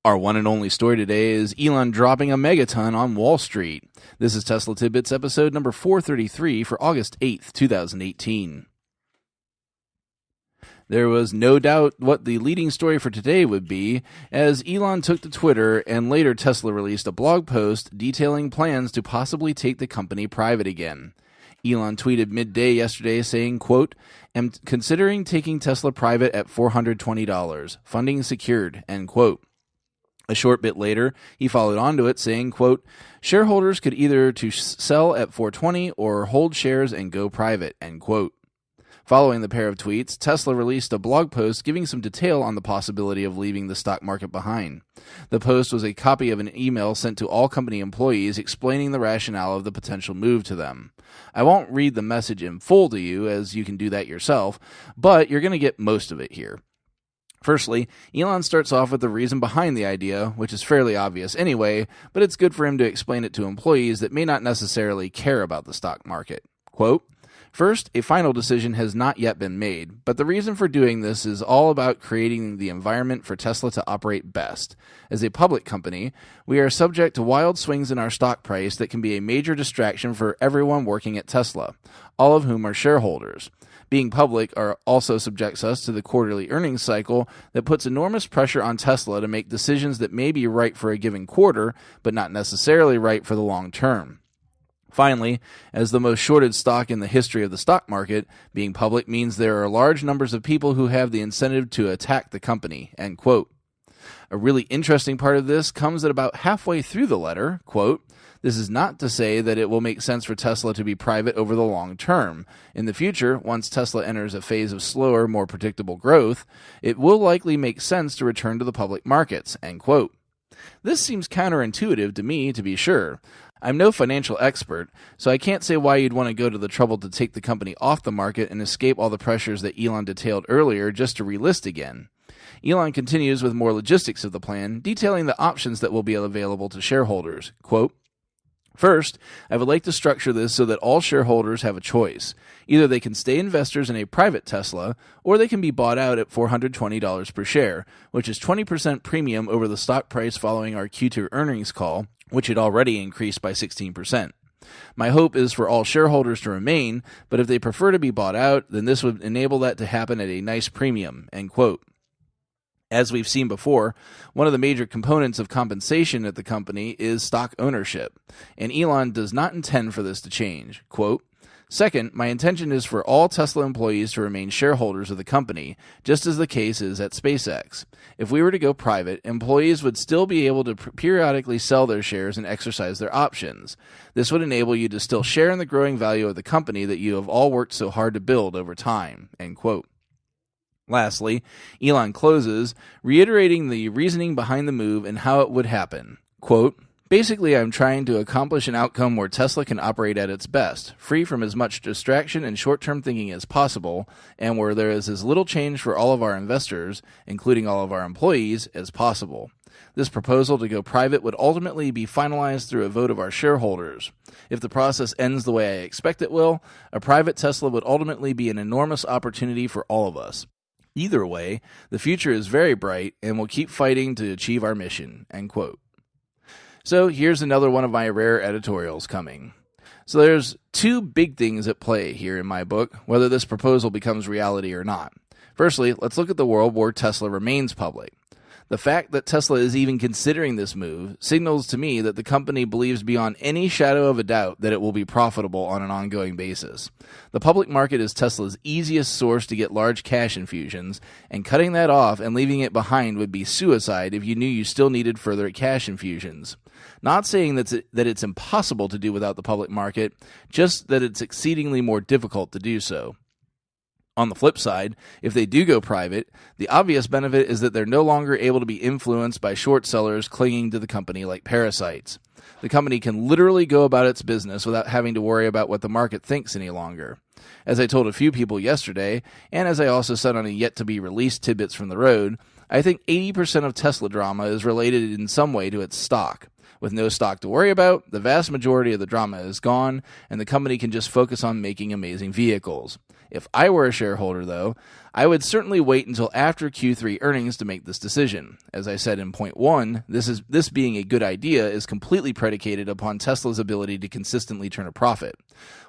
Our one and only story today is Elon dropping a megaton on Wall Street. This is Tesla Tidbits episode number 433 for August 8th, 2018. There was no doubt what the leading story for today would be, as Elon took to Twitter and later Tesla released a blog post detailing plans to possibly take the company private again. Elon tweeted midday yesterday saying, quote, "Am considering taking Tesla private at $420, funding secured," end quote. A short bit later, he followed onto it saying, quote, "Shareholders could either to sell at $420 or hold shares and go private," end quote. Following the pair of tweets, Tesla released a blog post giving some detail on the possibility of leaving the stock market behind. The post was a copy of an email sent to all company employees explaining the rationale of the potential move to them. I won't read the message in full to you, as you can do that yourself, but you're going to get most of it here. Firstly, Elon starts off with the reason behind the idea, which is fairly obvious anyway, but it's good for him to explain it to employees that may not necessarily care about the stock market. Quote, "First, a final decision has not yet been made, but the reason for doing this is all about creating the environment for Tesla to operate best. As a public company, we are subject to wild swings in our stock price that can be a major distraction for everyone working at Tesla, all of whom are shareholders. Being public also subjects us to the quarterly earnings cycle that puts enormous pressure on Tesla to make decisions that may be right for a given quarter, but not necessarily right for the long term. Finally, as the most shorted stock in the history of the stock market, being public means there are large numbers of people who have the incentive to attack the company," end quote. A really interesting part of this comes at about halfway through the letter, quote, "This is not to say that it will make sense for Tesla to be private over the long term. In the future, once Tesla enters a phase of slower, more predictable growth, it will likely make sense to return to the public markets," end quote. This seems counterintuitive to me, to be sure. I'm no financial expert, so I can't say why you'd want to go to the trouble to take the company off the market and escape all the pressures that Elon detailed earlier just to relist again. Elon continues with more logistics of the plan, detailing the options that will be available to shareholders. Quote, "First, I would like to structure this so that all shareholders have a choice. Either they can stay investors in a private Tesla, or they can be bought out at $420 per share, which is 20% premium over the stock price following our Q2 earnings call, which had already increased by 16%. My hope is for all shareholders to remain, but if they prefer to be bought out, then this would enable that to happen at a nice premium," end quote. As we've seen before, one of the major components of compensation at the company is stock ownership, and Elon does not intend for this to change. Quote, "Second, my intention is for all Tesla employees to remain shareholders of the company, just as the case is at SpaceX. If we were to go private, employees would still be able to periodically sell their shares and exercise their options. This would enable you to still share in the growing value of the company that you have all worked so hard to build over time," end quote. Lastly, Elon closes, reiterating the reasoning behind the move and how it would happen. Quote, "Basically, I'm trying to accomplish an outcome where Tesla can operate at its best, free from as much distraction and short-term thinking as possible, and where there is as little change for all of our investors, including all of our employees, as possible. This proposal to go private would ultimately be finalized through a vote of our shareholders. If the process ends the way I expect it will, a private Tesla would ultimately be an enormous opportunity for all of us. Either way, the future is very bright, and we'll keep fighting to achieve our mission," end quote. So here's another one of my rare editorials coming. So there's two big things at play here in my book, whether this proposal becomes reality or not. Firstly, let's look at the world where Tesla remains public. The fact that Tesla is even considering this move signals to me that the company believes beyond any shadow of a doubt that it will be profitable on an ongoing basis. The public market is Tesla's easiest source to get large cash infusions, and cutting that off and leaving it behind would be suicide if you knew you still needed further cash infusions. Not saying that it's impossible to do without the public market, just that it's exceedingly more difficult to do so. On the flip side, if they do go private, the obvious benefit is that they're no longer able to be influenced by short sellers clinging to the company like parasites. The company can literally go about its business without having to worry about what the market thinks any longer. As I told a few people yesterday, and as I also said on a yet-to-be-released Tidbits from the Road, I think 80% of Tesla drama is related in some way to its stock. With no stock to worry about, the vast majority of the drama is gone, and the company can just focus on making amazing vehicles. If I were a shareholder, though, I would certainly wait until after Q3 earnings to make this decision. As I said in point 1, this being a good idea is completely predicated upon Tesla's ability to consistently turn a profit.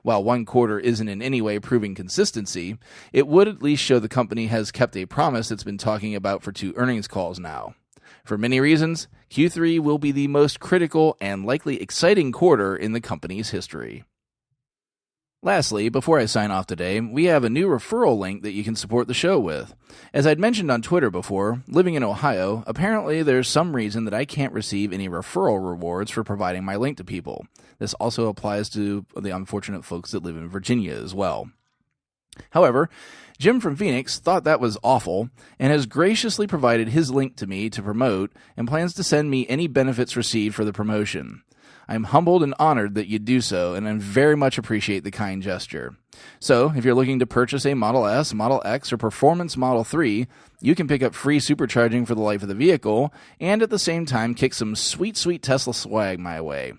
While one quarter isn't in any way proving consistency, it would at least show the company has kept a promise it's been talking about for 2 earnings calls now. For many reasons, Q3 will be the most critical and likely exciting quarter in the company's history. Lastly, before I sign off today, we have a new referral link that you can support the show with. As I'd mentioned on Twitter before, living in Ohio, apparently there's some reason that I can't receive any referral rewards for providing my link to people. This also applies to the unfortunate folks that live in Virginia as well. However, Jim from Phoenix thought that was awful and has graciously provided his link to me to promote and plans to send me any benefits received for the promotion. I'm humbled and honored that you do so, and I very much appreciate the kind gesture. So, if you're looking to purchase a Model S, Model X, or Performance Model 3, you can pick up free supercharging for the life of the vehicle, and at the same time kick some sweet, sweet Tesla swag my way.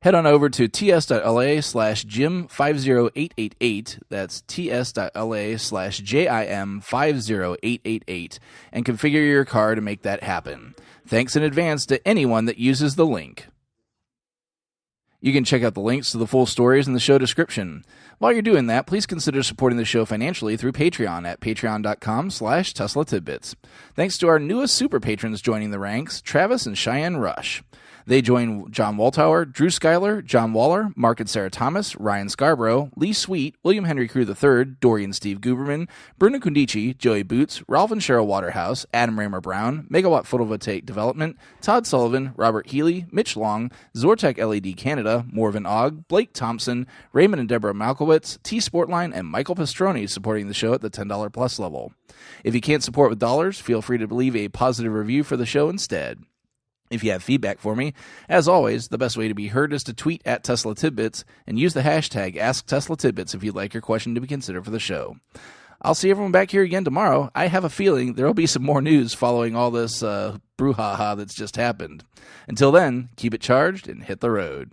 Head on over to ts.la/Jim50888, that's ts.la/JIM50888, and configure your car to make that happen. Thanks in advance to anyone that uses the link. You can check out the links to the full stories in the show description. While you're doing that, please consider supporting the show financially through Patreon at patreon.com/Tesla Tidbits. Thanks to our newest super patrons joining the ranks, Travis and Cheyenne Rush. They join John Waltauer, Drew Schuyler, John Waller, Mark and Sarah Thomas, Ryan Scarborough, Lee Sweet, William Henry Crew III, Dorian Steve Guberman, Bruno Kundici, Joey Boots, Ralph and Cheryl Waterhouse, Adam Raymer Brown, Megawatt Photovoltaic Development, Todd Sullivan, Robert Healy, Mitch Long, Zortec LED Canada, Morven Ogg, Blake Thompson, Raymond and Deborah Malkowitz, T Sportline, and Michael Pastroni supporting the show at the $10 plus level. If you can't support with dollars, feel free to leave a positive review for the show instead. If you have feedback for me, as always, the best way to be heard is to tweet at Tesla Tidbits and use the hashtag AskTeslaTidbits if you'd like your question to be considered for the show. I'll see everyone back here again tomorrow. I have a feeling there will be some more news following all this brouhaha that's just happened. Until then, keep it charged and hit the road.